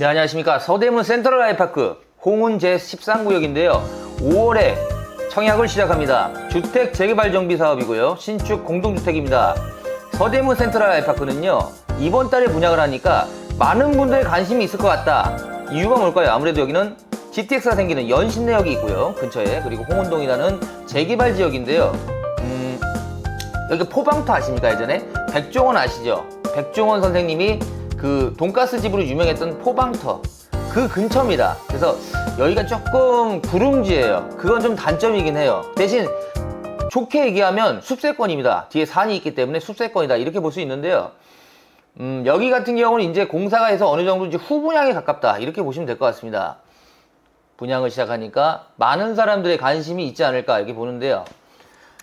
네, 안녕하십니까. 서대문 센트럴 아이파크 홍은 제13구역인데요 5월에 청약을 시작합니다. 주택 재개발 정비 사업이고요, 신축 공동주택입니다. 서대문 센트럴 아이파크는요, 이번 달에 분양을 하니까 많은 분들의 관심이 있을 것 같다. 이유가 뭘까요? 아무래도 여기는 GTX가 생기는 연신내역이 있고요, 근처에. 그리고 홍은동이라는 재개발 지역인데요. 여기 포방터 아십니까? 예전에 백종원 아시죠? 백종원 선생님이 그 돈가스 집으로 유명했던 포방터, 그 근처입니다. 그래서 여기가 조금 구릉지예요. 그건 좀 단점이긴 해요. 대신 좋게 얘기하면 숲세권입니다. 뒤에 산이 있기 때문에 숲세권이다, 이렇게 볼 수 있는데요. 여기 같은 경우는 이제 공사가 해서 어느 정도 이제 후분양에 가깝다, 이렇게 보시면 될 것 같습니다. 분양을 시작하니까 많은 사람들의 관심이 있지 않을까, 이렇게 보는데요.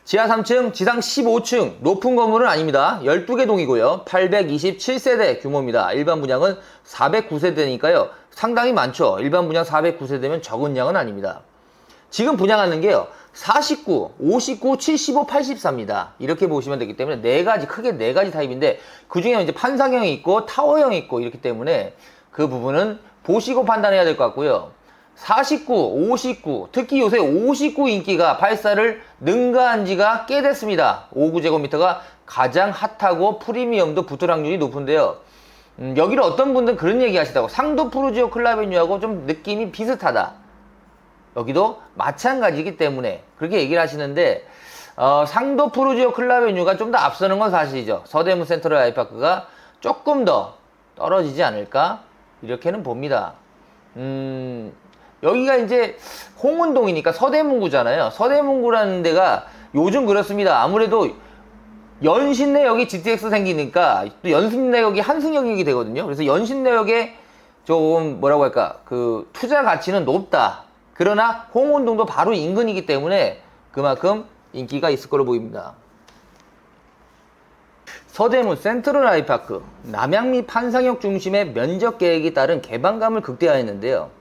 지하 3층, 지상 15층, 높은 건물은 아닙니다. 12개 동이고요. 827세대 규모입니다. 일반 분양은 409세대니까요. 상당히 많죠. 일반 분양 409세대면 적은 양은 아닙니다. 지금 분양하는 게요, 49, 59, 75, 84입니다. 이렇게 보시면 되기 때문에 크게 네 가지 타입인데, 그 중에 이제 판상형이 있고 타워형이 있고 이렇기 때문에 그 부분은 보시고 판단해야 될 것 같고요. 49, 59, 특히 요새 59 인기가 발사를 능가한 지가 꽤 됐습니다. 59제곱미터가 가장 핫하고 프리미엄도 붙을 확률이 높은데요. 여기를 어떤 분들은 그런 얘기 하시다고, 상도 푸르지오 클라베뉴하고 좀 느낌이 비슷하다. 여기도 마찬가지이기 때문에 그렇게 얘기를 하시는데, 상도 푸르지오 클라베뉴가 좀 더 앞서는 건 사실이죠. 서대문 센트럴 아이파크가 조금 더 떨어지지 않을까, 이렇게는 봅니다. 여기가 이제 홍은동이니까 서대문구잖아요. 서대문구라는 데가 요즘 그렇습니다. 아무래도 연신내역이 GTX 생기니까 또 연신내역이 한승역이 되거든요. 그래서 연신내역에 좀 뭐라고 할까, 그 투자 가치는 높다. 그러나 홍은동도 바로 인근이기 때문에 그만큼 인기가 있을 거로 보입니다. 서대문 센트럴 아이파크, 남양미 판상역 중심의 면적 계획에 따른 개방감을 극대화했는데요.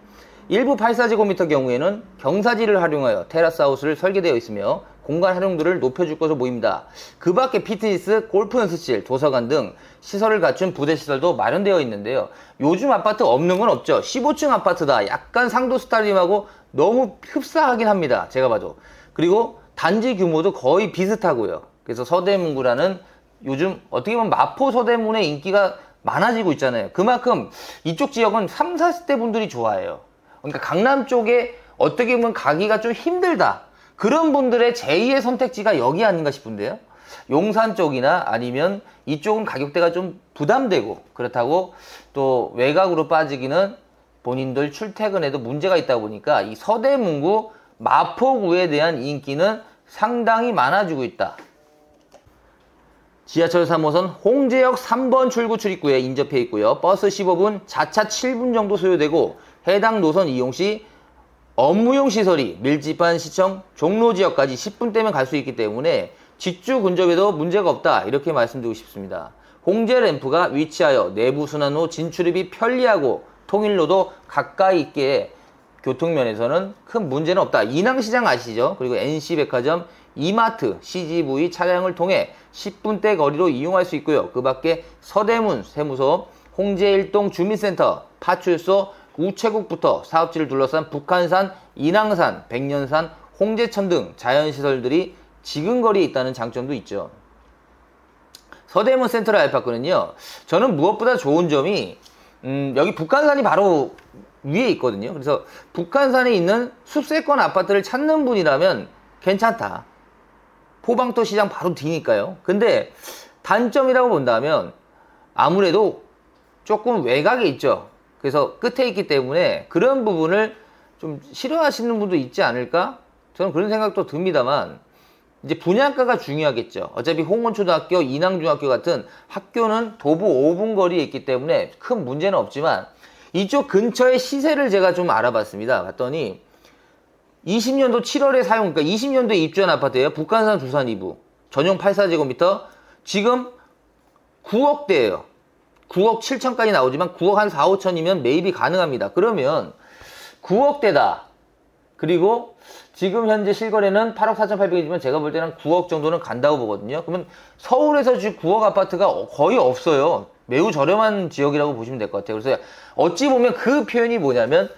일부 84제곱미터 경우에는 경사지를 활용하여 테라스하우스를 설계되어 있으며 공간 활용도를 높여줄 것으로 보입니다. 그 밖에 피트니스, 골프 연습실, 도서관 등 시설을 갖춘 부대시설도 마련되어 있는데요. 요즘 아파트 없는 건 없죠. 15층 아파트다. 약간 상도 스타일림하고 너무 흡사하긴 합니다, 제가 봐도. 그리고 단지 규모도 거의 비슷하고요. 그래서 서대문구라는, 요즘 어떻게 보면 마포 서대문의 인기가 많아지고 있잖아요. 그만큼 이쪽 지역은 3, 40대 분들이 좋아해요. 그러니까 강남 쪽에 어떻게 보면 가기가 좀 힘들다, 그런 분들의 제2의 선택지가 여기 아닌가 싶은데요. 용산 쪽이나 아니면 이쪽은 가격대가 좀 부담되고, 그렇다고 또 외곽으로 빠지기는 본인들 출퇴근에도 문제가 있다 보니까 이 서대문구 마포구에 대한 인기는 상당히 많아지고 있다. 지하철 3호선 홍제역 3번 출구 출입구에 인접해 있고요. 버스 15분, 자차 7분 정도 소요되고, 해당 노선 이용 시 업무용 시설이 밀집한 시청 종로지역까지 10분대면 갈 수 있기 때문에 직주 근접에도 문제가 없다, 이렇게 말씀드리고 싶습니다. 홍제 램프가 위치하여 내부 순환로 진출입이 편리하고 통일로도 가까이 있기에 교통면에서는 큰 문제는 없다. 인왕시장 아시죠? 그리고 NC백화점, 이마트, CGV 차량을 통해 10분대 거리로 이용할 수 있고요. 그 밖에 서대문 세무소, 홍제 일동 주민센터, 파출소, 우체국부터 사업지를 둘러싼 북한산, 인왕산, 백년산, 홍제천 등 자연시설들이 지근거리에 있다는 장점도 있죠. 서대문 센트럴 아이파크는요, 저는 무엇보다 좋은 점이 여기 북한산이 바로 위에 있거든요. 그래서 북한산에 있는 숲세권 아파트를 찾는 분이라면 괜찮다. 포방터 시장 바로 뒤니까요. 근데 단점이라고 본다면 아무래도 조금 외곽에 있죠. 그래서 끝에 있기 때문에 그런 부분을 좀 싫어하시는 분도 있지 않을까? 저는 그런 생각도 듭니다만, 이제 분양가가 중요하겠죠. 어차피 홍원초등학교, 인왕중학교 같은 학교는 도보 5분 거리에 있기 때문에 큰 문제는 없지만, 이쪽 근처의 시세를 제가 좀 알아봤습니다. 봤더니 20년도 7월에 그러니까 20년도에 입주한 아파트예요. 북한산 두산 2부 전용 84제곱미터 지금 9억대예요. 9억 7천까지 나오지만 9억 한 4, 5천이면 매입이 가능합니다. 그러면 9억대다. 그리고 지금 현재 실거래는 8억 4,800이지만 제가 볼 때는 9억 정도는 간다고 보거든요. 그러면 서울에서 지금 9억 아파트가 거의 없어요. 매우 저렴한 지역이라고 보시면 될 것 같아요. 그래서 어찌 보면 그 표현이 뭐냐면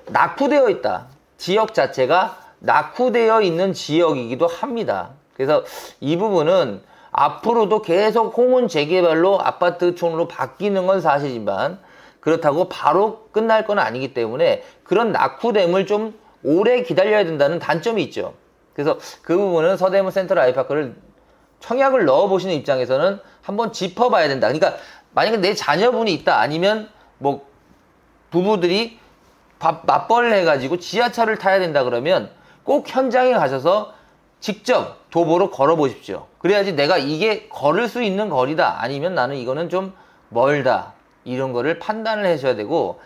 낙후되어 있다. 지역 자체가 낙후되어 있는 지역이기도 합니다. 그래서 이 부분은 앞으로도 계속 홍은 재개발로 아파트촌으로 바뀌는 건 사실이지만 그렇다고 바로 끝날 건 아니기 때문에 그런 낙후됨을 좀 오래 기다려야 된다는 단점이 있죠. 그래서 그 부분은 서대문 센트럴 아이파크를 청약을 넣어보시는 입장에서는 한번 짚어봐야 된다. 그러니까 만약에 내 자녀분이 있다 아니면 뭐 부부들이 맞벌이를 해가지고 지하철을 타야 된다 그러면 꼭 현장에 가셔서 직접 도보로 걸어보십시오. 그래야지 내가 이게 걸을 수 있는 거리다 아니면 나는 이거는 좀 멀다 이런 거를 판단을 하셔야 되고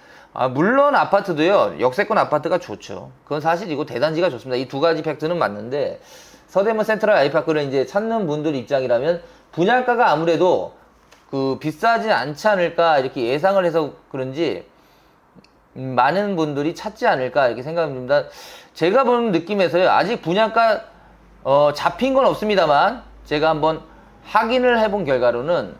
물론 아파트도요 역세권 아파트가 좋죠. 그건 사실이고 대단지가 좋습니다. 이 두 가지 팩트는 맞는데 서대문 센트럴 아이파크를 이제 찾는 분들 입장이라면 분양가가 아무래도 비싸지 않지 않을까 이렇게 예상을 해서 그런지 많은 분들이 찾지 않을까 이렇게 생각합니다. 제가 보는 느낌에서요 아직 분양가 잡힌 건 없습니다만 제가 한번 확인을 해본 결과로는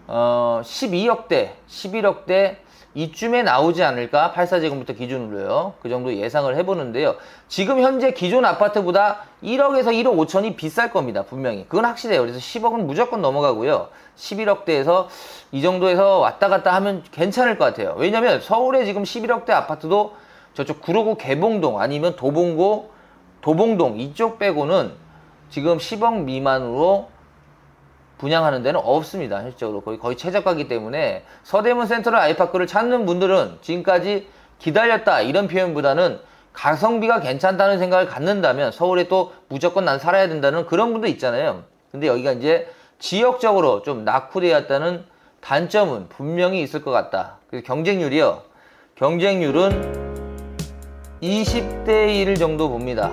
12억대 11억대 이쯤에 나오지 않을까 84제곱미터 기준으로요 그 정도 예상을 해보는데요. 지금 현재 기존 아파트보다 1억에서 1억 5천이 비쌀 겁니다. 분명히 그건 확실해요. 그래서 10억은 무조건 넘어가고요 11억대에서 이 정도에서 왔다 갔다 하면 괜찮을 것 같아요. 왜냐면 서울에 지금 11억대 아파트도 저쪽 구로구 개봉동 아니면 도봉동 이쪽 빼고는 지금 10억 미만으로 분양하는 데는 없습니다. 실질적으로 거의 최저가이기 때문에 서대문 센트럴 아이파크를 찾는 분들은 지금까지 기다렸다 이런 표현보다는 가성비가 괜찮다는 생각을 갖는다면 서울에 또 무조건 난 살아야 된다는 그런 분도 있잖아요. 근데 여기가 이제 지역적으로 좀 낙후되었다는 단점은 분명히 있을 것 같다. 그래서 경쟁률이요. 경쟁률은 20대 1 정도 봅니다.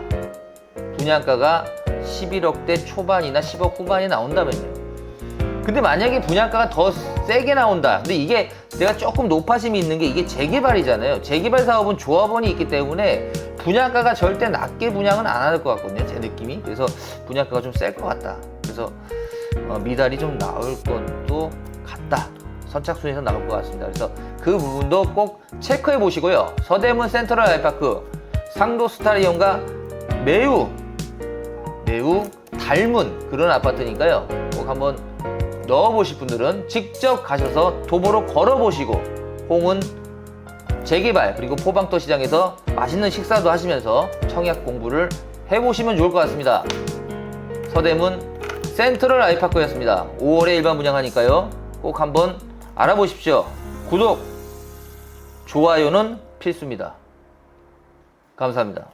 분양가가 11억대 초반이나 10억 후반이 나온다면요. 근데 만약에 분양가가 더 세게 나온다. 근데 이게 내가 조금 노파심이 있는 게 이게 재개발이잖아요. 재개발 사업은 조합원이 있기 때문에 분양가가 절대 낮게 분양은 안 할 것 같거든요. 제 느낌이. 그래서 분양가가 좀 셀 것 같다. 그래서 미달이 좀 나올 것도 같다. 선착순에서 나올 것 같습니다. 그래서 그 부분도 꼭 체크해 보시고요. 서대문 센트럴 아이파크 상도 스타리온과 매우 닮은 그런 아파트니까요. 꼭 한번 넣어보실 분들은 직접 가셔서 도보로 걸어보시고 홍은 재개발 그리고 포방도 시장에서 맛있는 식사도 하시면서 청약 공부를 해보시면 좋을 것 같습니다. 서대문 센트럴 아이파크였습니다. 5월에 일반 분양하니까요. 꼭 한번 알아보십시오. 구독, 좋아요는 필수입니다. 감사합니다.